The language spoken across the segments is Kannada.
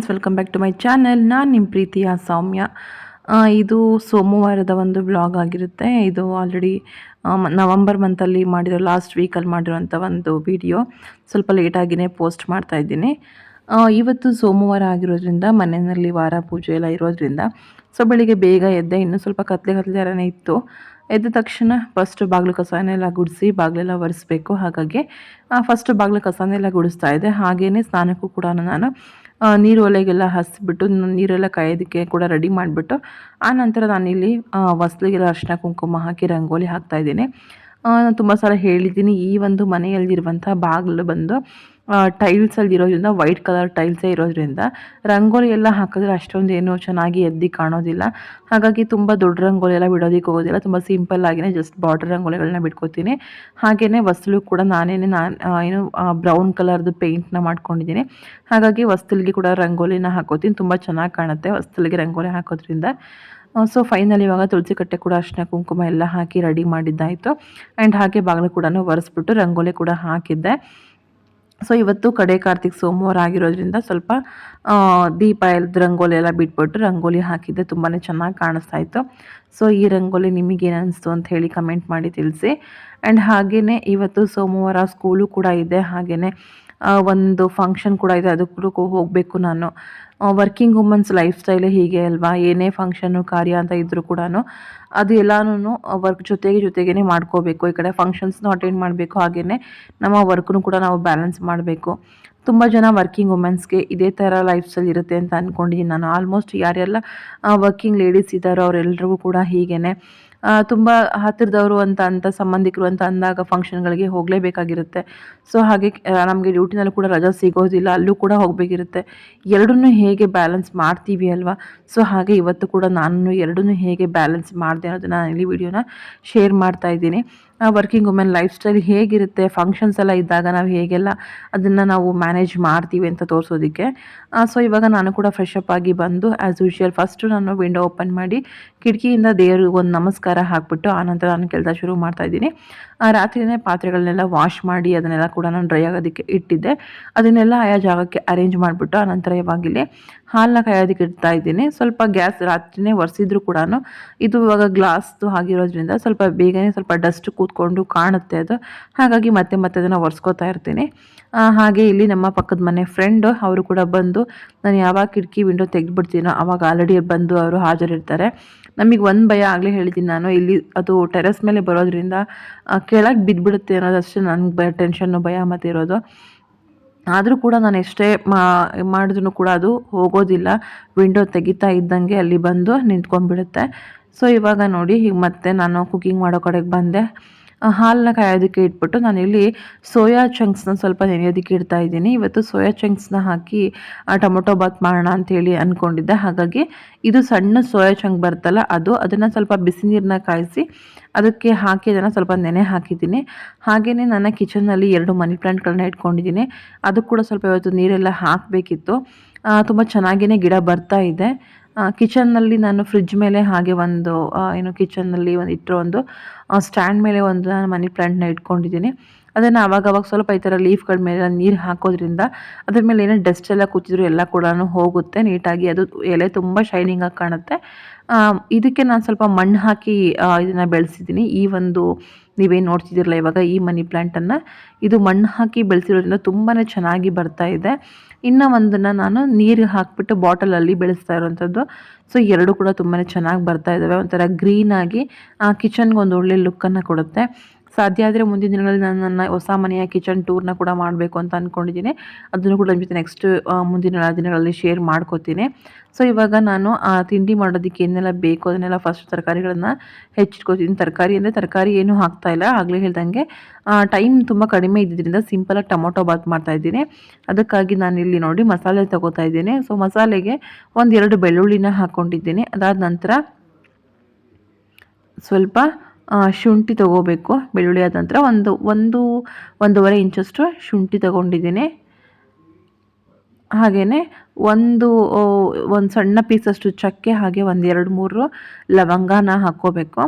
Friends, welcome back to my channel. ನಾನು ನಿಮ್ಮ ಪ್ರೀತಿಯ ಸೌಮ್ಯ. ಇದು ಸೋಮವಾರದ ಒಂದು ವ್ಲಾಗ್ ಆಗಿರುತ್ತೆ. ಇದು ಆಲ್ರೆಡಿ ನವಂಬರ್ ಮಂತಲ್ಲಿ ಮಾಡಿರೋ, ಲಾಸ್ಟ್ ವೀಕಲ್ಲಿ ಮಾಡಿರೋಂಥ ಒಂದು ವಿಡಿಯೋ. ಸ್ವಲ್ಪ ಲೇಟಾಗಿಯೇ ಪೋಸ್ಟ್ ಮಾಡ್ತಾ ಇದ್ದೀನಿ. ಇವತ್ತು ಸೋಮವಾರ ಆಗಿರೋದ್ರಿಂದ ಮನೆಯಲ್ಲಿ ವಾರ ಪೂಜೆ ಎಲ್ಲ ಇರೋದ್ರಿಂದ ಬೆಳಿಗ್ಗೆ ಬೇಗ ಎದ್ದೆ. ಇನ್ನೂ ಸ್ವಲ್ಪ ಕತ್ಲೆ ಥರನೇ ಇತ್ತು. ಎದ್ದ ತಕ್ಷಣ ಫಸ್ಟ್ ಬಾಗಿಲು ಕಸನೆಲ್ಲ ಗುಡಿಸಿ ಬಾಗಿಲೆಲ್ಲ ಒರೆಸ್ಬೇಕು. ಹಾಗಾಗಿ ಫಸ್ಟ್ ಬಾಗಿಲು ಕಸನೆಲ್ಲ ಗುಡಿಸ್ತಾ ಇದ್ದೆ. ಹಾಗೆಯೇ ಸ್ನಾನಕ್ಕೂ ಕೂಡ ನಾನು ನೀರು ಒಲೆಗೆಲ್ಲ ಹಸಿಬಿಟ್ಟು ನೀರೆಲ್ಲ ಕಾಯೋದಕ್ಕೆ ಕೂಡ ರೆಡಿ ಮಾಡಿಬಿಟ್ಟು ಆನಂತರ ನಾನಿಲ್ಲಿ ಹೊಸ್ಲಿಗೆಲ್ಲ ಅರಿಶಿನ ಕುಂಕುಮ ಹಾಕಿ ರಂಗೋಲಿ ಹಾಕ್ತಾಯಿದ್ದೀನಿ. ತುಂಬ ಸಲ ಹೇಳಿದ್ದೀನಿ, ಈ ಒಂದು ಮನೆಯಲ್ಲಿರುವಂಥ ಬಾಗಿಲು ಬಂದು ಟೈಲ್ಸಲ್ಲಿ ಇರೋದ್ರಿಂದ, ವೈಟ್ ಕಲರ್ ಟೈಲ್ಸೇ ಇರೋದ್ರಿಂದ ರಂಗೋಲಿ ಎಲ್ಲ ಹಾಕಿದ್ರೆ ಅಷ್ಟೊಂದು ಏನೋ ಚೆನ್ನಾಗಿ ಎದ್ದು ಕಾಣೋದಿಲ್ಲ. ಹಾಗಾಗಿ ತುಂಬ ದೊಡ್ಡ ರಂಗೋಲಿ ಎಲ್ಲ ಬಿಡೋದಕ್ಕೆ ಹೋಗೋದಿಲ್ಲ. ತುಂಬ ಸಿಂಪಲ್ಲಾಗಿಯೇ ಜಸ್ಟ್ ಬಾರ್ಡರ್ ರಂಗೋಲಿಗಳನ್ನ ಬಿಟ್ಕೋತೀನಿ. ಹಾಗೆಯೇ ಹೊಸ್ಲು ಕೂಡ ನಾನು ಬ್ರೌನ್ ಕಲರ್ದು ಪೇಂಟ್ನ ಮಾಡ್ಕೊಂಡಿದ್ದೀನಿ. ಹಾಗಾಗಿ ಹೊಸ್ತಿಲಿಗೆ ಕೂಡ ರಂಗೋಲಿನ ಹಾಕೋತೀನಿ. ತುಂಬ ಚೆನ್ನಾಗಿ ಕಾಣುತ್ತೆ ಹೊಸ್ತಿಲಿಗೆ ರಂಗೋಲಿ ಹಾಕೋದ್ರಿಂದ. ಫೈನಲಿ ಇವಾಗ ತುಳಸಿ ಕಟ್ಟೆ ಕೂಡ ಅರಿಶಿನ ಕುಂಕುಮ ಎಲ್ಲ ಹಾಕಿ ರೆಡಿ ಮಾಡಿದ್ದಾಯಿತು. ಆ್ಯಂಡ್ ಹಾಗೆ ಬಾಗಿಲು ಕೂಡ ಒರೆಸ್ಬಿಟ್ಟು ರಂಗೋಲಿ ಕೂಡ ಹಾಕಿದ್ದೆ. ಇವತ್ತು ಕಡೆ ಕಾರ್ತಿಕ್ ಸೋಮವಾರ ಆಗಿರೋದ್ರಿಂದ ಸ್ವಲ್ಪ ದೀಪ ರಂಗೋಲಿ ಎಲ್ಲ ಬಿಟ್ಬಿಟ್ಟು ರಂಗೋಲಿ ಹಾಕಿದ್ದೆ. ತುಂಬಾ ಚೆನ್ನಾಗಿ ಕಾಣಿಸ್ತಾ ಇತ್ತು. ಈ ರಂಗೋಲಿ ನಿಮಗೇನು ಅನಿಸ್ತು ಅಂತ ಹೇಳಿ ಕಮೆಂಟ್ ಮಾಡಿ ತಿಳಿಸಿ. ಆ್ಯಂಡ್ ಹಾಗೆಯೇ ಇವತ್ತು ಸೋಮವಾರ ಸ್ಕೂಲು ಕೂಡ ಇದೆ. ಹಾಗೆಯೇ ಒಂದು ಫಂಕ್ಷನ್ ಕೂಡ ಇದೆ, ಅದಕ್ಕೂ ಹೋಗಬೇಕು ನಾನು. ವರ್ಕಿಂಗ್ ವುಮನ್ಸ್ ಲೈಫ್ ಸ್ಟೈಲೇ ಹೀಗೆ ಅಲ್ವಾ, ಏನೇ ಫಂಕ್ಷನ್ನು ಕಾರ್ಯ ಅಂತ ಇದ್ದರೂ ಕೂಡ ಅದು ಎಲ್ಲನೂ ವರ್ಕ್ ಜೊತೆಗೇ ಮಾಡ್ಕೋಬೇಕು. ಈ ಕಡೆ ಫಂಕ್ಷನ್ಸ್ನೂ ಅಟೆಂಡ್ ಮಾಡಬೇಕು, ಹಾಗೆಯೇ ನಮ್ಮ ವರ್ಕ್ನು ಕೂಡ ನಾವು ಬ್ಯಾಲೆನ್ಸ್ ಮಾಡಬೇಕು. ತುಂಬ ಜನ ವರ್ಕಿಂಗ್ ವುಮೆನ್ಸ್ಗೆ ಇದೇ ಥರ ಲೈಫ್ ಸ್ಟೈಲ್ ಇರುತ್ತೆ ಅಂತ ಅಂದ್ಕೊಂಡಿದ್ದೀನಿ ನಾನು. ಆಲ್ಮೋಸ್ಟ್ ಯಾರೆಲ್ಲ ವರ್ಕಿಂಗ್ ಲೇಡೀಸ್ ಇದ್ದಾರೋ ಅವರೆಲ್ರಿಗೂ ಕೂಡ ಹೀಗೇ. ತುಂಬ ಹತ್ತಿರದವರು ಅಂತ ಸಂಬಂಧಿಕರು ಅಂತ ಅಂದಾಗ ಫಂಕ್ಷನ್ಗಳಿಗೆ ಹೋಗಲೇಬೇಕಾಗಿರುತ್ತೆ. ಹಾಗೆ ನಮಗೆ ಡ್ಯೂಟಿನಲ್ಲೂ ಕೂಡ ರಜಾ ಸಿಗೋದಿಲ್ಲ, ಅಲ್ಲೂ ಕೂಡ ಹೋಗಬೇಕಿರುತ್ತೆ. ಎರಡನ್ನೂ ಹೇಗೆ ಬ್ಯಾಲೆನ್ಸ್ ಮಾಡ್ತೀವಿ ಅಲ್ವಾ. ಹಾಗೆ ಇವತ್ತು ಕೂಡ ನಾನು ಎರಡನ್ನೂ ಹೇಗೆ ಬ್ಯಾಲೆನ್ಸ್ ಮಾಡಿದೆ ಅನ್ನೋದನ್ನು ನಾನು ಇಲ್ಲಿ ವಿಡಿಯೋನ ಶೇರ್ ಮಾಡ್ತಾ ಇದ್ದೀನಿ. ವರ್ಕಿಂಗ್ ವುಮೆನ್ ಲೈಫ್ ಸ್ಟೈಲ್ ಹೇಗಿರುತ್ತೆ, ಫಂಕ್ಷನ್ಸ್ ಎಲ್ಲ ಇದ್ದಾಗ ನಾವು ಹೇಗೆಲ್ಲ ಅದನ್ನು ನಾವು ಮ್ಯಾನೇಜ್ ಮಾಡ್ತೀವಿ ಅಂತ ತೋರಿಸೋದಕ್ಕೆ. ಇವಾಗ ನಾನು ಕೂಡ ಫ್ರೆಶ್ ಅಪ್ ಆಗಿ ಬಂದು ಆ್ಯಸ್ ಯೂಶುವಲ್ ಫಸ್ಟು ನಾನು ವಿಂಡೋ ಓಪನ್ ಮಾಡಿ ಕಿಟಕಿಯಿಂದ ದೇವ್ರಿಗೆ ಒಂದು ನಮಸ್ಕಾರ ಹಾಕ್ಬಿಟ್ಟು ಆನಂತರ ನಾನು ಕೆಲಸ ಶುರು ಮಾಡ್ತಾಯಿದ್ದೀನಿ. ರಾತ್ರಿಯೇ ಪಾತ್ರೆಗಳನ್ನೆಲ್ಲ ವಾಶ್ ಮಾಡಿ ಅದನ್ನೆಲ್ಲ ಕೂಡ ನಾನು ಡ್ರೈ ಆಗೋದಕ್ಕೆ ಇಟ್ಟಿದ್ದೆ. ಅದನ್ನೆಲ್ಲ ಆಯಾ ಜಾಗಕ್ಕೆ ಅರೇಂಜ್ ಮಾಡಿಬಿಟ್ಟು ಆನಂತರ ಇವಾಗಿಲ್ಲೇ ಹಾಲನ್ನ ಕಾಯೋದಕ್ಕೆ ಇಡ್ತಾ ಇದ್ದೀನಿ. ಸ್ವಲ್ಪ ಗ್ಯಾಸ್ ರಾತ್ರಿಯೇ ಒರೆಸಿದ್ರು ಕೂಡ ಇದು ಇವಾಗ ಗ್ಲಾಸ್ದು ಆಗಿರೋದ್ರಿಂದ ಸ್ವಲ್ಪ ಬೇಗನೆ ಸ್ವಲ್ಪ ಡಸ್ಟ್ ಕೂತ್ಕೊಂಡು ಕಾಣುತ್ತೆ ಅದು. ಹಾಗಾಗಿ ಮತ್ತೆ ಅದನ್ನು ಒರೆಸ್ಕೋತಾ ಇರ್ತೀನಿ. ಹಾಗೆ ಇಲ್ಲಿ ನಮ್ಮ ಪಕ್ಕದ ಮನೆ ಫ್ರೆಂಡು ಅವರು ಕೂಡ ಬಂದು, ನಾನು ಯಾವಾಗ ಕಿಟಕಿ ವಿಂಡೋ ತೆಗೆದುಬಿಡ್ತೀನೋ ಆವಾಗ ಆಲ್ರೆಡಿ ಬಂದು ಅವರು ಹಾಜರಿರ್ತಾರೆ. ನಮಗೆ ಒಂದು ಭಯ, ಆಗಲೇ ಹೇಳಿದ್ದೀನಿ ನಾನು, ಇಲ್ಲಿ ಅದು ಟೆರೆಸ್ ಮೇಲೆ ಬರೋದ್ರಿಂದ ಕೆಳಗೆ ಬಿದ್ದುಬಿಡುತ್ತೆ ಅನ್ನೋದಷ್ಟೇ ನನಗೆ ಟೆನ್ಷನ್ನು, ಭಯ ಮತ್ತು ಇರೋದು. ಆದರೂ ಕೂಡ ನಾನು ಎಷ್ಟೇ ಮಾಡಿದ್ರೂ ಕೂಡ ಅದು ಹೋಗೋದಿಲ್ಲ. ವಿಂಡೋ ತೆಗಿತಾ ಇದ್ದಂಗೆ ಅಲ್ಲಿ ಬಂದು ನಿಂತ್ಕೊಂಡ್ಬಿಡುತ್ತೆ. ಇವಾಗ ನೋಡಿ, ಈಗ ಮತ್ತೆ ನಾನು ಕುಕ್ಕಿಂಗ್ ಮಾಡೋ ಕಡೆಗೆ ಬಂದೆ. ಹಾಲನ್ನ ಕಾಯೋದಕ್ಕೆ ಇಟ್ಬಿಟ್ಟು ನಾನಿಲ್ಲಿ ಸೋಯಾ ಚಂಕ್ಸ್ನ ಸ್ವಲ್ಪ ನೆನೆಯೋದಕ್ಕೆ ಇಡ್ತಾ ಇದ್ದೀನಿ. ಇವತ್ತು ಸೋಯಾ ಚಂಕ್ಸ್ನ ಹಾಕಿ ಟೊಮೊಟೊ ಬಾತ್ ಮಾಡೋಣ ಅಂಥೇಳಿ ಅಂದ್ಕೊಂಡಿದ್ದೆ. ಹಾಗಾಗಿ ಇದು ಸಣ್ಣ ಸೋಯಾ ಚಂಕ್ ಬರುತ್ತಲ್ಲ ಅದನ್ನು ಸ್ವಲ್ಪ ಬಿಸಿ ನೀರನ್ನ ಕಾಯಿಸಿ ಅದಕ್ಕೆ ಹಾಕಿ ಅದನ್ನು ಸ್ವಲ್ಪ ನೆನೆ ಹಾಕಿದ್ದೀನಿ. ಹಾಗೆಯೇ ನನ್ನ ಕಿಚನ್ನಲ್ಲಿ 2 ಮನಿ ಪ್ಲ್ಯಾಂಟ್ಗಳನ್ನ ಇಟ್ಕೊಂಡಿದ್ದೀನಿ. ಅದು ಕೂಡ ಸ್ವಲ್ಪ ಇವತ್ತು ನೀರೆಲ್ಲ ಹಾಕಬೇಕಿತ್ತು. ತುಂಬ ಚೆನ್ನಾಗಿಯೇ ಗಿಡ ಬರ್ತಾ ಇದೆ. ಕಿಚನ್ನಲ್ಲಿ ನಾನು ಫ್ರಿಡ್ಜ್ ಮೇಲೆ ಹಾಗೆ ಒಂದು ಕಿಚನ್ನಲ್ಲಿ ಇಟ್ಟಿರೋ ಒಂದು ಸ್ಟ್ಯಾಂಡ್ ಮೇಲೆ ಒಂದು ನಾನು ಮನಿ ಪ್ಲ್ಯಾಂಟ್ನ ಇಟ್ಕೊಂಡಿದ್ದೀನಿ. ಅದನ್ನು ಆವಾಗವಾಗ ಸ್ವಲ್ಪ ಈ ಥರ ಲೀಫ್ಗಳ ಮೇಲೆ ನೀರು ಹಾಕೋದ್ರಿಂದ ಅದ್ರ ಮೇಲೆ ಏನೋ ಡಸ್ಟ್ ಎಲ್ಲ ಕೂತಿದ್ರು ಎಲ್ಲ ಕೂಡ ಹೋಗುತ್ತೆ ನೀಟಾಗಿ. ಅದು ಎಲೆ ತುಂಬ ಶೈನಿಂಗಾಗಿ ಕಾಣುತ್ತೆ. ಇದಕ್ಕೆ ನಾನು ಸ್ವಲ್ಪ ಮಣ್ಣು ಹಾಕಿ ಇದನ್ನು ಬೆಳೆಸಿದ್ದೀನಿ. ಈ ಒಂದು ನೀವೇನು ನೋಡ್ತಿದ್ದೀರಲ್ಲ ಇವಾಗ ಈ ಮನಿ ಪ್ಲ್ಯಾಂಟನ್ನು, ಇದು ಮಣ್ಣು ಹಾಕಿ ಬೆಳೆಸಿರೋದ್ರಿಂದ ತುಂಬಾ ಚೆನ್ನಾಗಿ ಬರ್ತಾ ಇದೆ. ಇನ್ನು ಒಂದನ್ನು ನಾನು ನೀರು ಹಾಕಿಬಿಟ್ಟು ಬಾಟಲಲ್ಲಿ ಬೆಳೆಸ್ತಾ ಇರೋವಂಥದ್ದು. ಎರಡು ಕೂಡ ತುಂಬಾ ಚೆನ್ನಾಗಿ ಬರ್ತಾ ಇದ್ದಾವೆ. ಒಂಥರ ಗ್ರೀನಾಗಿ ಕಿಚನ್ಗೆ ಒಂದು ಒಳ್ಳೆ ಲುಕ್ಕನ್ನು ಕೊಡುತ್ತೆ. ಸಾಧ್ಯ ಆದರೆ ಮುಂದಿನ ದಿನಗಳಲ್ಲಿ ನಾನು ನನ್ನ ಹೊಸ ಮನೆಯ ಕಿಚನ್ ಟೂರ್ನ ಕೂಡ ಮಾಡಬೇಕು ಅಂತ ಅಂದ್ಕೊಂಡಿದ್ದೀನಿ. ಅದನ್ನು ಕೂಡ ನಿಮ್ಮ ಜೊತೆ ನೆಕ್ಸ್ಟ್ ಮುಂದಿನ ದಿನಗಳಲ್ಲಿ ಶೇರ್ ಮಾಡ್ಕೋತೀನಿ. ಇವಾಗ ನಾನು ತಿಂಡಿ ಮಾಡೋದಕ್ಕೆ ಏನೆಲ್ಲ ಬೇಕು ಅದನ್ನೆಲ್ಲ ಫಸ್ಟ್ ತರಕಾರಿಗಳನ್ನು ಹೆಚ್ಚಿಟ್ಕೋತೀನಿ. ತರಕಾರಿ ಏನೂ ಹಾಕ್ತಾಯಿಲ್ಲ. ಆಗಲೇ ಹೇಳ್ದಂಗೆ ಟೈಮ್ ತುಂಬ ಕಡಿಮೆ ಇದ್ದಿದ್ದರಿಂದ ಸಿಂಪಲಾಗಿ ಟೊಮೊಟೊ ಬಾತ್ ಮಾಡ್ತಾಯಿದ್ದೀನಿ. ಅದಕ್ಕಾಗಿ ನಾನಿಲ್ಲಿ ನೋಡಿ ಮಸಾಲೆ ತೊಗೋತಾ ಇದ್ದೀನಿ. ಮಸಾಲೆಗೆ 1-2 ಬೆಳ್ಳುಳ್ಳಿನ ಹಾಕ್ಕೊಂಡಿದ್ದೀನಿ. ಅದಾದ ನಂತರ ಸ್ವಲ್ಪ ಶುಂಠಿ ತೊಗೋಬೇಕು. ಬೆಳ್ಳುಳ್ಳಿ ಆದ ನಂತರ ಒಂದೂವರೆ ಇಂಚಷ್ಟು ಶುಂಠಿ ತೊಗೊಂಡಿದ್ದೀನಿ. ಹಾಗೆಯೇ ಒಂದು ಒಂದು ಸಣ್ಣ ಪೀಸಷ್ಟು ಚಕ್ಕೆ, ಹಾಗೆ ಒಂದು 2-3 ಲವಂಗನ ಹಾಕ್ಕೋಬೇಕು.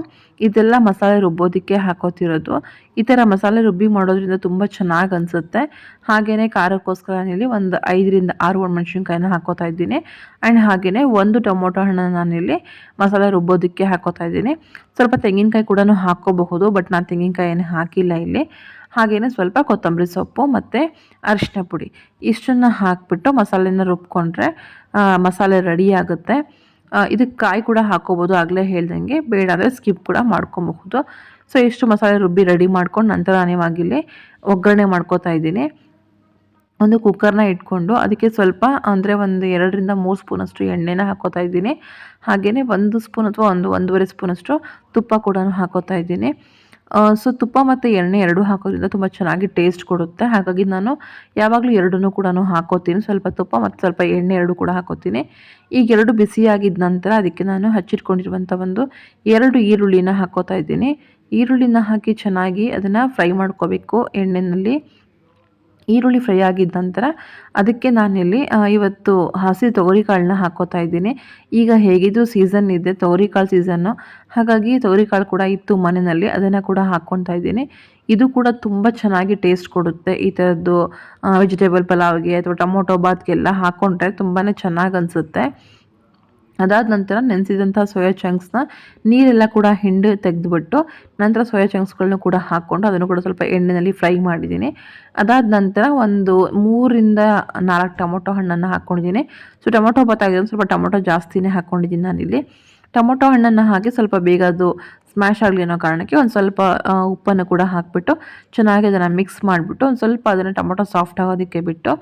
ಇದೆಲ್ಲ ಮಸಾಲೆ ರುಬ್ಬೋದಕ್ಕೆ ಹಾಕೋತಿರೋದು. ಈ ಥರ ಮಸಾಲೆ ರುಬ್ಬಿ ಮಾಡೋದ್ರಿಂದ ತುಂಬ ಚೆನ್ನಾಗಿ ಅನಿಸುತ್ತೆ. ಹಾಗೆಯೇ ಖಾರಕ್ಕೋಸ್ಕರ ನಾನಿಲ್ಲಿ ಒಂದು 5-6 ಒಣಮೆಣ್ಸಿನ್ಕಾಯಿನ ಹಾಕೋತಾ ಇದ್ದೀನಿ. ಆ್ಯಂಡ್ ಹಾಗೆಯೇ ಒಂದು ಟೊಮೊಟೊ ಹಣ್ಣನ್ನು ನಾನಿಲ್ಲಿ ಮಸಾಲೆ ರುಬ್ಬೋದಕ್ಕೆ ಹಾಕೋತಾ ಇದ್ದೀನಿ. ಸ್ವಲ್ಪ ತೆಂಗಿನಕಾಯಿ ಕೂಡ ಹಾಕ್ಕೋಬಹುದು, ಬಟ್ ನಾನು ತೆಂಗಿನಕಾಯಿ ಏನು ಹಾಕಿಲ್ಲ ಇಲ್ಲಿ. ಹಾಗೆಯೇ ಸ್ವಲ್ಪ ಕೊತ್ತಂಬರಿ ಸೊಪ್ಪು ಮತ್ತು ಅರಿಶಿನ ಪುಡಿ ಇಷ್ಟನ್ನು ಹಾಕಿಬಿಟ್ಟು ಮಸಾಲೆನ ರುಬ್ಕೊಂಡ್ರೆ ಮಸಾಲೆ ರೆಡಿ ಆಗುತ್ತೆ. ಇದಕ್ಕೆ ಕಾಯಿ ಕೂಡ ಹಾಕ್ಕೋಬೋದು, ಆಗಲೇ ಹೇಳ್ದಂಗೆ. ಬೇಡ ಅಂದರೆ ಸ್ಕಿಪ್ ಕೂಡ ಮಾಡ್ಕೊಬಹುದು. ಸೊ ಇಷ್ಟು ಮಸಾಲೆ ರುಬ್ಬಿ ರೆಡಿ ಮಾಡ್ಕೊಂಡು ನಂತರ ನಾನಿವಾಗಿಲ್ಲಿ ಒಗ್ಗರಣೆ ಮಾಡ್ಕೋತಾ ಇದ್ದೀನಿ. ಒಂದು ಕುಕ್ಕರ್ನ ಇಟ್ಕೊಂಡು ಅದಕ್ಕೆ ಸ್ವಲ್ಪ ಅಂದರೆ ಒಂದು 2-3 ಸ್ಪೂನಷ್ಟು ಎಣ್ಣೆನ ಹಾಕ್ಕೋತಾ ಇದ್ದೀನಿ. ಹಾಗೆಯೇ 1 ಸ್ಪೂನ್ ಅಥವಾ 1-1.5 ಸ್ಪೂನಷ್ಟು ತುಪ್ಪ ಕೂಡ ಹಾಕ್ಕೋತಾ ಇದ್ದೀನಿ. ಸೊ ತುಪ್ಪ ಮತ್ತು ಎಣ್ಣೆ ಎರಡೂ ಹಾಕೋದ್ರಿಂದ ತುಂಬ ಚೆನ್ನಾಗಿ ಟೇಸ್ಟ್ ಕೊಡುತ್ತೆ. ಹಾಗಾಗಿ ನಾನು ಯಾವಾಗಲೂ ಎರಡನ್ನೂ ಕೂಡ ಹಾಕೋತೀನಿ. ಸ್ವಲ್ಪ ತುಪ್ಪ ಮತ್ತು ಸ್ವಲ್ಪ ಎಣ್ಣೆ ಎರಡೂ ಕೂಡ ಹಾಕೋತೀನಿ. ಈಗ ಎರಡು ಬಿಸಿಯಾಗಿದ್ದ ನಂತರ ಅದಕ್ಕೆ ನಾನು ಹಚ್ಚಿಟ್ಕೊಂಡಿರುವಂಥ ಒಂದು 2 ಈರುಳ್ಳಿನ ಹಾಕ್ಕೋತಾ ಇದ್ದೀನಿ. ಈರುಳ್ಳಿನ ಹಾಕಿ ಚೆನ್ನಾಗಿ ಅದನ್ನು ಫ್ರೈ ಮಾಡ್ಕೋಬೇಕು ಎಣ್ಣೆಯಲ್ಲಿ. ಈರುಳ್ಳಿ ಫ್ರೈ ಆಗಿದ್ದ ನಂತರ ಅದಕ್ಕೆ ನಾನಿಲ್ಲಿ ಇವತ್ತು ಹಸಿ ತೊಗರಿಕಾಳನ್ನ ಹಾಕ್ಕೋತಾ ಇದ್ದೀನಿ. ಈಗ ಹೇಗಿದ್ದು ಸೀಸನ್ ಇದೆ, ತೊಗರಿಕಾಳು ಸೀಸನ್ನು. ಹಾಗಾಗಿ ತೊಗರಿಕಾಳು ಕೂಡ ಇತ್ತು ಮನೆಯಲ್ಲಿ, ಅದನ್ನು ಕೂಡ ಹಾಕ್ಕೊತಾ ಇದ್ದೀನಿ. ಇದು ಕೂಡ ತುಂಬ ಚೆನ್ನಾಗಿ ಟೇಸ್ಟ್ ಕೊಡುತ್ತೆ. ಈ ಥರದ್ದು ವೆಜಿಟೇಬಲ್ ಪಲಾವ್ಗೆ ಅಥವಾ ಟೊಮೊಟೊ ಬಾತ್ಗೆಲ್ಲ ಹಾಕ್ಕೊಂಡ್ರೆ ತುಂಬಾ ಚೆನ್ನಾಗಿ ಅನಿಸುತ್ತೆ. ಅದಾದ ನಂತರ ನೆನೆಸಿದಂಥ ಸೋಯಾ ಚಂಕ್ಸ್ನ ನೀರೆಲ್ಲ ಕೂಡ ಹಿಂಡಿ ತೆಗೆದುಬಿಟ್ಟು ನಂತರ ಸೋಯಾ ಚಂಕ್ಸ್ಗಳನ್ನೂ ಕೂಡ ಹಾಕ್ಕೊಂಡು ಅದನ್ನು ಕೂಡ ಸ್ವಲ್ಪ ಎಣ್ಣೆಯಲ್ಲಿ ಫ್ರೈ ಮಾಡಿದ್ದೀನಿ. ಅದಾದ ನಂತರ ಒಂದು 3-4 ಟೊಮೊಟೊ ಹಣ್ಣನ್ನು ಹಾಕ್ಕೊಂಡಿದ್ದೀನಿ. ಸೊ ಟೊಮೊಟೊ ಬಾತಾಗಿರೋದು ಸ್ವಲ್ಪ ಟೊಮೊಟೊ ಜಾಸ್ತಿನೇ ಹಾಕ್ಕೊಂಡಿದ್ದೀನಿ ನಾನಿಲ್ಲಿ. ಟೊಮೊಟೊ ಹಣ್ಣನ್ನು ಹಾಕಿ ಸ್ವಲ್ಪ ಬೇಗ ಅದು ಸ್ಮ್ಯಾಶ್ ಆಗಲಿ ಅನ್ನೋ ಕಾರಣಕ್ಕೆ ಒಂದು ಸ್ವಲ್ಪ ಉಪ್ಪನ್ನು ಕೂಡ ಹಾಕಿಬಿಟ್ಟು ಚೆನ್ನಾಗಿ ಅದನ್ನು ಮಿಕ್ಸ್ ಮಾಡಿಬಿಟ್ಟು ಒಂದು ಸ್ವಲ್ಪ ಅದನ್ನು ಟೊಮೊಟೊ ಸಾಫ್ಟ್ ಆಗೋದಕ್ಕೆ ಬಿಟ್ಟು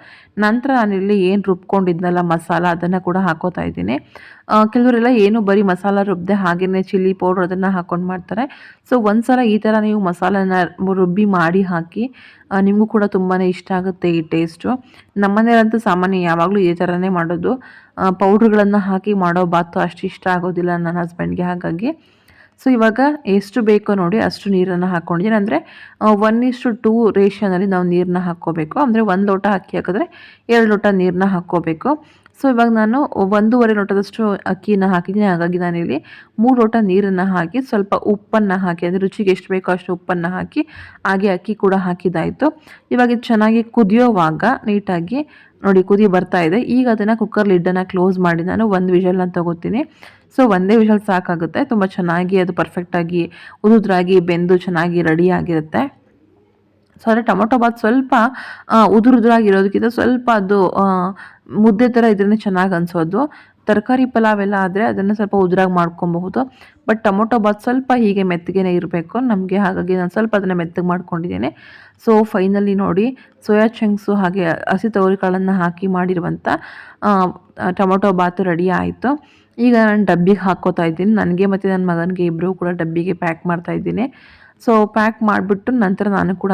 ನಂತರ ನಾನಿಲ್ಲಿ ಏನು ರುಬ್ಕೊಂಡಿದ್ನಲ್ಲ ಮಸಾಲ ಅದನ್ನು ಕೂಡ ಹಾಕೋತಾ ಇದ್ದೀನಿ. ಕೆಲವರೆಲ್ಲ ಏನು ಬರೀ ಮಸಾಲ ರುಬ್ಬದೆ ಹಾಗೆಯೇ ಚಿಲ್ಲಿ ಪೌಡ್ರ್ ಅದನ್ನು ಹಾಕ್ಕೊಂಡು ಮಾಡ್ತಾರೆ. ಸೊ ಒಂದು ಸಲ ಈ ಥರ ನೀವು ಮಸಾಲೆನ ರುಬ್ಬಿ ಮಾಡಿ ಹಾಕಿ, ನಿಮಗೂ ಕೂಡ ತುಂಬಾ ಇಷ್ಟ ಆಗುತ್ತೆ ಈ ಟೇಸ್ಟು. ನಮ್ಮನೇಲಂತೂ ಸಾಮಾನ್ಯ ಯಾವಾಗಲೂ ಇದೇ ಥರನೇ ಮಾಡೋದು. ಪೌಡ್ರುಗಳನ್ನು ಹಾಕಿ ಮಾಡೋ ಬಾತು ಅಷ್ಟು ಇಷ್ಟ ಆಗೋದಿಲ್ಲ ನನ್ನ ಹಸ್ಬೆಂಡ್ಗೆ. ಹಾಗಾಗಿ ಸೊ ಇವಾಗ ಎಷ್ಟು ಬೇಕೋ ನೋಡಿ ಅಷ್ಟು ನೀರನ್ನು ಹಾಕ್ಕೊಂಡಿದ್ದೀನಿ. ಅಂದರೆ 1:2 ರೇಷಿಯೋನಲ್ಲಿ ನಾವು ನೀರನ್ನ ಹಾಕ್ಕೋಬೇಕು. ಅಂದರೆ 1 ಲೋಟ ಅಕ್ಕಿ ಹಾಕಿದ್ರೆ 2 ಲೋಟ ನೀರನ್ನ ಹಾಕ್ಕೋಬೇಕು. ಸೊ ಇವಾಗ ನಾನು 1.5 ಲೋಟದಷ್ಟು ಅಕ್ಕಿನ ಹಾಕಿದ್ದೀನಿ. ಹಾಗಾಗಿ ನಾನಿಲ್ಲಿ 3 ಲೋಟ ನೀರನ್ನು ಹಾಕಿ ಸ್ವಲ್ಪ ಉಪ್ಪನ್ನು ಹಾಕಿ, ಅಂದರೆ ರುಚಿಗೆ ಎಷ್ಟು ಬೇಕೋ ಅಷ್ಟು ಉಪ್ಪನ್ನು ಹಾಕಿ ಹಾಗೆ ಅಕ್ಕಿ ಕೂಡ ಹಾಕಿದ್ದಾಯಿತು. ಇವಾಗ ಇದು ಚೆನ್ನಾಗಿ ಕುದಿಯೋವಾಗ ನೀಟಾಗಿ ನೋಡಿ ಕುದಿ ಬರ್ತಾ ಇದೆ. ಈಗ ಅದನ್ನು ಕುಕ್ಕರ್ ಲಿಡ್ಡನ್ನು ಕ್ಲೋಸ್ ಮಾಡಿ ನಾನು 1 ವಿಷಲ್ನ ತಗೋತೀನಿ. ಸೊ ಒಂದೇ ವಿಷಲ್ ಸಾಕಾಗುತ್ತೆ. ತುಂಬ ಚೆನ್ನಾಗಿ ಅದು ಪರ್ಫೆಕ್ಟಾಗಿ ಉದುದ್ರಾಗಿ ಬೆಂದು ಚೆನ್ನಾಗಿ ರೆಡಿ ಆಗಿರುತ್ತೆ. ಸೊ ಅಂದರೆ ಟೊಮೊಟೊ ಬಾತ್ ಸ್ವಲ್ಪ ಉದುರುದ್ರಾಗಿರೋದಕ್ಕಿಂತ ಸ್ವಲ್ಪ ಅದು ಮುದ್ದೆ ಥರ ಇದ್ರೇ ಚೆನ್ನಾಗಿ ಅನಿಸೋದು. ತರಕಾರಿ ಪಲಾವ್ ಎಲ್ಲ ಆದರೆ ಅದನ್ನು ಸ್ವಲ್ಪ ಉದುರಾಗಿ ಮಾಡ್ಕೊಬಹುದು. ಬಟ್ ಟೊಮೊಟೊ ಬಾತ್ ಸ್ವಲ್ಪ ಹೀಗೆ ಮೆತ್ತಗೆ ಇರಬೇಕು ನಮಗೆ. ಹಾಗಾಗಿ ನಾನು ಸ್ವಲ್ಪ ಅದನ್ನು ಮೆತ್ತಗೆ ಮಾಡ್ಕೊಂಡಿದ್ದೇನೆ. ಸೊ ಫೈನಲಿ ನೋಡಿ ಸೋಯಾ ಚಂಕ್ಸು ಹಾಗೆ ಹಸಿ ತೊಗರಿಕಾಳನ್ನು ಹಾಕಿ ಮಾಡಿರುವಂಥ ಟೊಮೊಟೊ ಬಾತು ರೆಡಿ ಆಯಿತು. ಈಗ ನಾನು ಡಬ್ಬಿಗೆ ಹಾಕ್ಕೋತಾ ಇದ್ದೀನಿ. ನನಗೆ ಮತ್ತು ನನ್ನ ಮಗನಿಗೆ ಇಬ್ಬರು ಕೂಡ ಡಬ್ಬಿಗೆ ಪ್ಯಾಕ್ ಮಾಡ್ತಾಯಿದ್ದೀನಿ. ಸೊ ಪ್ಯಾಕ್ ಮಾಡಿಬಿಟ್ಟು ನಂತರ ನಾನು ಕೂಡ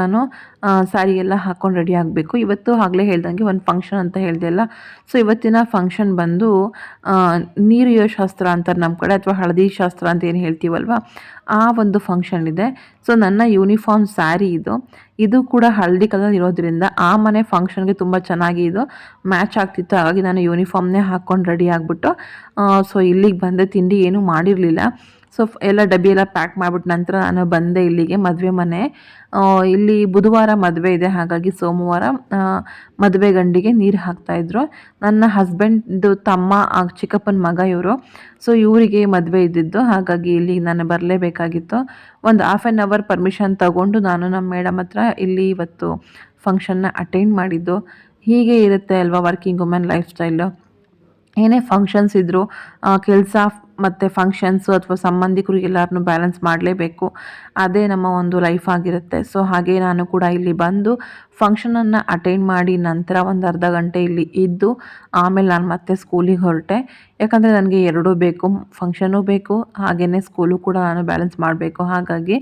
ಸ್ಯಾರಿ ಎಲ್ಲ ಹಾಕ್ಕೊಂಡು ರೆಡಿ ಆಗಬೇಕು. ಇವತ್ತು ಆಗಲೇ ಹೇಳ್ದಂಗೆ ಒಂದು ಫಂಕ್ಷನ್ ಅಂತ ಹೇಳಿದೆ ಅಲ್ಲ. ಸೊ ಇವತ್ತಿನ ಫಂಕ್ಷನ್ ಬಂದು ನೀರಿಯೋ ಶಾಸ್ತ್ರ ಅಂತಾರೆ ನಮ್ಮ ಕಡೆ, ಅಥವಾ ಹಳದಿ ಶಾಸ್ತ್ರ ಅಂತ ಏನು ಹೇಳ್ತೀವಲ್ವ, ಆ ಒಂದು ಫಂಕ್ಷನ್ ಇದೆ. ಸೊ ನನ್ನ ಯೂನಿಫಾರ್ಮ್ ಸ್ಯಾರಿ ಇದು ಕೂಡ ಹಳದಿ ಕಲರ್ ಇರೋದ್ರಿಂದ ಆ ಮನೆ ಫಂಕ್ಷನ್ಗೆ ತುಂಬ ಚೆನ್ನಾಗಿ ಇದು ಮ್ಯಾಚ್ ಆಗ್ತಿತ್ತು. ಹಾಗಾಗಿ ನಾನು ಯೂನಿಫಾರ್ಮ್ನೇ ಹಾಕ್ಕೊಂಡು ರೆಡಿ ಆಗಿಬಿಟ್ಟು ಸೊ ಇಲ್ಲಿಗೆ ಬಂದೆ. ತಿಂಡಿ ಏನೂ ಮಾಡಿರಲಿಲ್ಲ. ಸೊ ಎಲ್ಲ ಡಬ್ಬಿ ಎಲ್ಲ ಪ್ಯಾಕ್ ಮಾಡಿಬಿಟ್ಟು ನಂತರ ನಾನು ಬಂದೆ ಇಲ್ಲಿಗೆ. ಮದುವೆ ಮನೆ ಇಲ್ಲಿ ಬುಧವಾರ ಮದುವೆ ಇದೆ. ಹಾಗಾಗಿ ಸೋಮವಾರ ಮದುವೆ ಗಂಡಿಗೆ ನೀರು ಹಾಕ್ತಾಯಿದ್ರು. ನನ್ನ ಹಸ್ಬೆಂಡ್ದು ತಮ್ಮ ಚಿಕ್ಕಪ್ಪನ ಮಗ ಇವರು. ಸೊ ಇವರಿಗೆ ಮದುವೆ ಇದ್ದಿದ್ದು. ಹಾಗಾಗಿ ಇಲ್ಲಿ ನಾನು ಬರಲೇಬೇಕಾಗಿತ್ತು. ಒಂದು 1/2 ಅವರ್ ಪರ್ಮಿಷನ್ ತಗೊಂಡು ನಾನು ನಮ್ಮ ಮೇಡಮ್ ಹತ್ರ ಇಲ್ಲಿ ಇವತ್ತು ಫಂಕ್ಷನ್ನ ಅಟೆಂಡ್ ಮಾಡಿದ್ದು. ಹೀಗೆ ಇರುತ್ತೆ ಅಲ್ವಾ ವರ್ಕಿಂಗ್ ವುಮೆನ್ ಲೈಫ್ ಸ್ಟೈಲು. ಏನೇ ಫಂಕ್ಷನ್ಸ್ ಇದ್ದರೂ ಕೆಲಸ ಮತ್ತು ಫಂಕ್ಷನ್ಸು ಅಥವಾ ಸಂಬಂಧಿಕರು ಎಲ್ಲರನ್ನೂ ಬ್ಯಾಲೆನ್ಸ್ ಮಾಡಲೇಬೇಕು. ಅದೇ ನಮ್ಮ ಒಂದು ಲೈಫ್ ಆಗಿರುತ್ತೆ. ಸೊ ಹಾಗೆ ನಾನು ಕೂಡ ಇಲ್ಲಿ ಬಂದು ಫಂಕ್ಷನನ್ನು ಅಟೆಂಡ್ ಮಾಡಿ ನಂತರ ಒಂದು ಅರ್ಧ ಗಂಟೆ ಇಲ್ಲಿ ಇದ್ದು ಆಮೇಲೆ ನಾನು ಮತ್ತೆ ಸ್ಕೂಲಿಗೆ ಹೊರಟೆ. ಯಾಕಂದರೆ ನನಗೆ ಎರಡೂ ಬೇಕು, ಫಂಕ್ಷನೂ ಬೇಕು ಹಾಗೆಯೇ ಸ್ಕೂಲು ಕೂಡ ನಾನು ಬ್ಯಾಲೆನ್ಸ್ ಮಾಡಬೇಕು. ಹಾಗಾಗಿ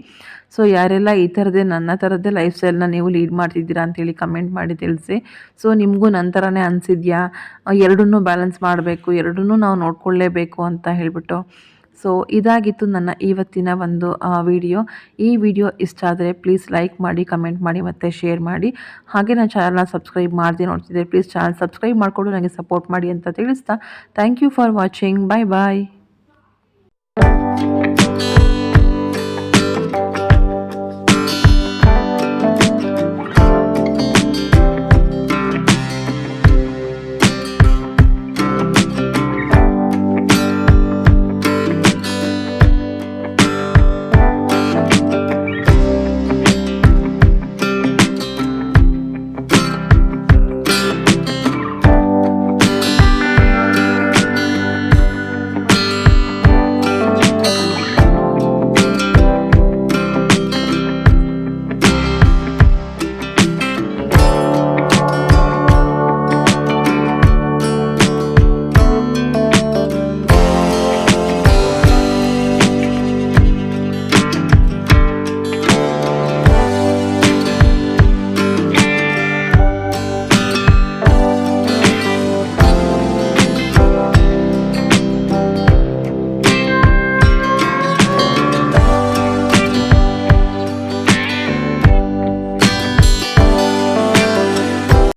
ಸೊ ಯಾರೆಲ್ಲ ಈ ಥರದ್ದೇ ನನ್ನ ಥರದ್ದೇ ಲೈಫ್ ಸ್ಟೈಲ್ನ ನೀವು ಲೀಡ್ ಮಾಡ್ತಿದ್ದೀರಾ ಅಂತೇಳಿ ಕಮೆಂಟ್ ಮಾಡಿ ತಿಳಿಸಿ. ಸೊ ನಿಮಗೂ ನನ್ನ ಥರನೇ ಅನಿಸಿದ್ಯಾ ಎರಡನ್ನೂ ಬ್ಯಾಲೆನ್ಸ್ ಮಾಡಬೇಕು, ಎರಡನ್ನೂ ನಾವು ನೋಡ್ಕೊಳ್ಳೇಬೇಕು ಅಂತ ಹೇಳಿಬಿಟ್ಟು. ಸೊ ಇದಾಗಿತ್ತು ನನ್ನ ಇವತ್ತಿನ ಒಂದು ವಿಡಿಯೋ. ಈ ವಿಡಿಯೋ ಇಷ್ಟ ಆದರೆ ಪ್ಲೀಸ್ ಲೈಕ್ ಮಾಡಿ, ಕಮೆಂಟ್ ಮಾಡಿ ಮತ್ತು ಶೇರ್ ಮಾಡಿ. ಹಾಗೆ ನನ್ನ ಚಾನಲ್ನ ಸಬ್ಸ್ಕ್ರೈಬ್ ಮಾಡದೆ ನೋಡ್ತಿದ್ದೆ ಪ್ಲೀಸ್ ಚಾನಲ್ ಸಬ್ಸ್ಕ್ರೈಬ್ ಮಾಡಿಕೊಂಡು ನನಗೆ ಸಪೋರ್ಟ್ ಮಾಡಿ ಅಂತ ತಿಳಿಸ್ತಾ thank you for watching. Bye bye.